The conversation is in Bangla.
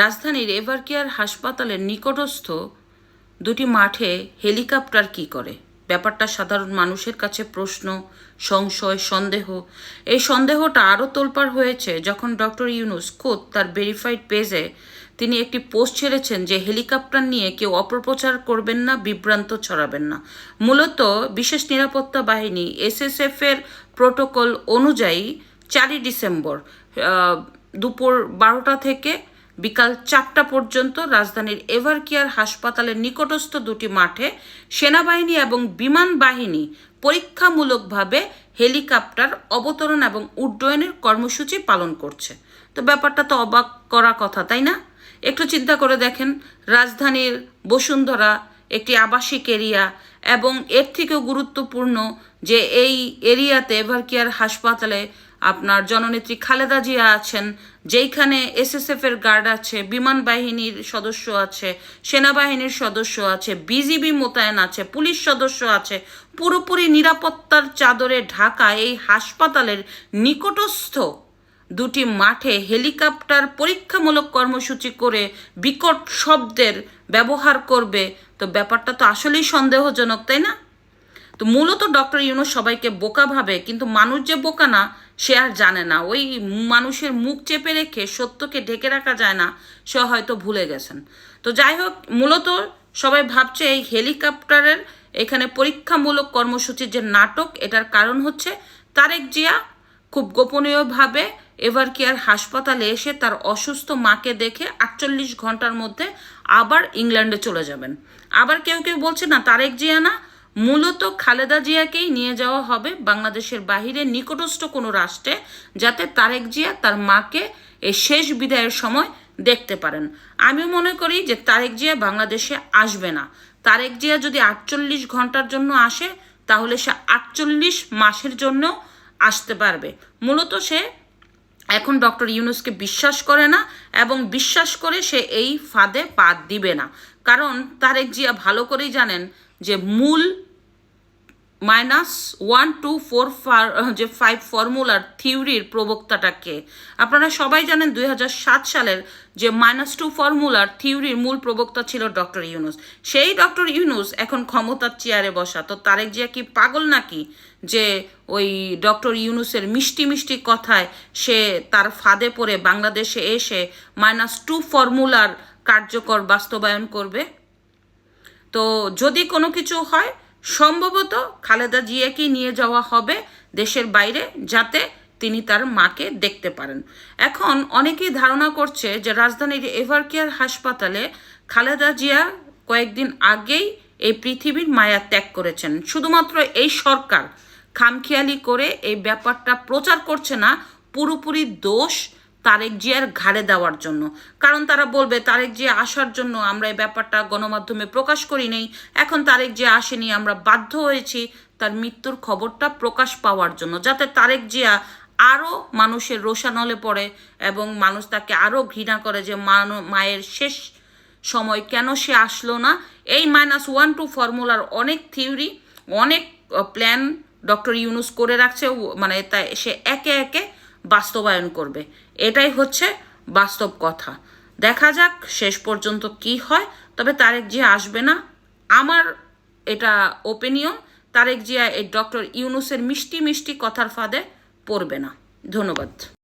রাজধানীর এভারকেয়ার হাসপাতালের নিকটস্থ দুটি মাঠে হেলিকপ্টার কি করে? ব্যাপারটা সাধারণ মানুষের কাছে প্রশ্ন, সংশয়, সন্দেহ। এই সন্দেহটা আরও তোলপাড় হয়েছে যখন ডক্টর ইউনূস খোদ তার ভেরিফাইড পেজে তিনি একটি পোস্ট ছেড়েছেন যে হেলিকপ্টার নিয়ে কেউ অপপ্রচার করবেন না, বিভ্রান্ত ছড়াবেন না। মূলত বিশেষ নিরাপত্তা বাহিনী এসএসএফ এর প্রোটোকল অনুযায়ী 4ই ডিসেম্বর দুপুর 12টা থেকে বিকাল 4টা পর্যন্ত রাজধানীর এভারকেয়ার হাসপাতালের নিকটস্থ দুটি মাঠে সেনাবাহিনী এবং বিমান বাহিনী পরীক্ষামূলকভাবে হেলিকপ্টার অবতরণ এবং উড্ডয়নের কর্মসূচি পালন করছে। তো ব্যাপারটা তো অবাক করা কথা, তাই না? একটু চিন্তা করে দেখেন, রাজধানীর বসুন্ধরা একটি আবাসিক এরিয়া এবং এর থেকেও গুরুত্বপূর্ণ যে এই এরিয়াতে এভারকেয়ার হাসপাতালে আপনার জননেত্রী খালেদা জিয়া আছেন, যেইখানে এসএসএফ এর গার্ড আছে, বিমান বাহিনীর সদস্য আছে, সেনাবাহিনীর সদস্য আছে, বিজিবি মোতায়েন আছে, পুলিশ সদস্য আছে, পুরোপুরি নিরাপত্তার চাদরে ঢাকা এই হাসপাতালের নিকটস্থ দুটি মাঠে হেলিকপ্টার পরীক্ষামূলক কর্মসূচি করে বিকট শব্দের ব্যবহার করবে। তো ব্যাপারটা তো আসলেই সন্দেহজনক, তাই না? তো মূলত ডক্টর ইউনূস সবাইকে বোকা ভাবে, কিন্তু মানুষ যে বোকা না সে আর জানে না। ওই মানুষের মুখ চেপে রেখে সত্যকে ঢেকে রাখা যায় না, সে হয়তো ভুলে গেছেন। তো যাই হোক, মূলত সবাই ভাবছে এই হেলিকপ্টারের এখানে পরীক্ষামূলক কর্মসূচির যে নাটক, এটার কারণ হচ্ছে তারেক জিয়া খুব গোপনীয়ভাবে এভারকেয়ার হাসপাতালে এসে তার অসুস্থ মাকে দেখে 48 ঘন্টার মধ্যে আবার ইংল্যান্ডে চলে যাবেন। আবার কেউ কেউ বলছে না, তারেক জিয়া না, মূলত খালেদা জিয়াকেই নিয়ে যাওয়া হবে বাংলাদেশের বাহিরে নিকটস্থ কোনো রাষ্ট্রে, যাতে তারেক জিয়া তার মাকে এই শেষ বিদায়ের সময় দেখতে পারেন। আমি মনে করি যে তারেক জিয়া বাংলাদেশে আসবে না। তারেক জিয়া যদি 48 ঘন্টার জন্য আসে, তাহলে সে 48 মাসের জন্য আসতে পারবে। মূলত সে এখন ডক্টর ইউনূসকে বিশ্বাস করে না, এবং বিশ্বাস করে সে এই ফাঁদে পা দিবে না। কারণ তারেক জিয়া ভালো করেই জানেন যে মূল -1 to 4 যে 5 ফর্মুলার থিওরির প্রবক্তাটাকে আপনারা সবাই জানেন। 2007 সালের যে -2 ফর্মুলার থিওরির মূল প্রবক্তা ছিল ডক্টর ইউনূস। সেই ডক্টর ইউনূস এখন ক্ষমতার চেয়ারে বসা। তো তারেক জিয়া কি পাগল নাকি যে ওই ডক্টর ইউনূসের মিষ্টি মিষ্টি কথায় সে তার ফাঁদে পড়ে বাংলাদেশে এসে -2 ফর্মুলার কার্যকর বাস্তবায়ন করবে? তো যদি কোনো কিছু হয়, সম্ভবত খালেদা জিয়াকেই নিয়ে যাওয়া হবে দেশের বাইরে, যাতে তিনি তার মাকে দেখতে পারেন। এখন অনেকেই ধারণা করছে যে রাজধানীর এভারকেয়ার হাসপাতালে খালেদা জিয়া কয়েকদিন আগেই এই পৃথিবীর মায়া ত্যাগ করেছেন। শুধুমাত্র এই সরকার খামখেয়ালি করে এই ব্যাপারটা প্রচার করছে না, পুরোপুরি দোষ তারেক জিয়ার ঘাড়ে দেওয়ার জন্য। কারণ তারা বলবে তারেক জিয়া আসার জন্য আমরা এই ব্যাপারটা গণমাধ্যমে প্রকাশ করি নেই, এখন তারেক জিয়া আসেনি, আমরা বাধ্য হয়েছি তার মৃত্যুর খবরটা প্রকাশ পাওয়ার জন্য, যাতে তারেক জিয়া আরও মানুষের রোষানলে পড়ে এবং মানুষ তাকে আরও ঘৃণা করে যে মায়ের শেষ সময় কেন সে আসলো না। এই -1 to ফর্মুলার অনেক থিওরি, অনেক প্ল্যান ডক্টর ইউনূস করে রাখছে, মানে তাই সে একে একে বাস্তবায়ন করবে। এটাই হচ্ছে বাস্তব কথা। দেখা যাক শেষ পর্যন্ত কি হয়। তবে তারেক জিয়া আসবে না, আমার এটা ওপিনিয়ন। তারেক জিয়া এই ডক্টর ইউনূসের মিষ্টি মিষ্টি কথার ফাঁদে পড়বে না। ধন্যবাদ।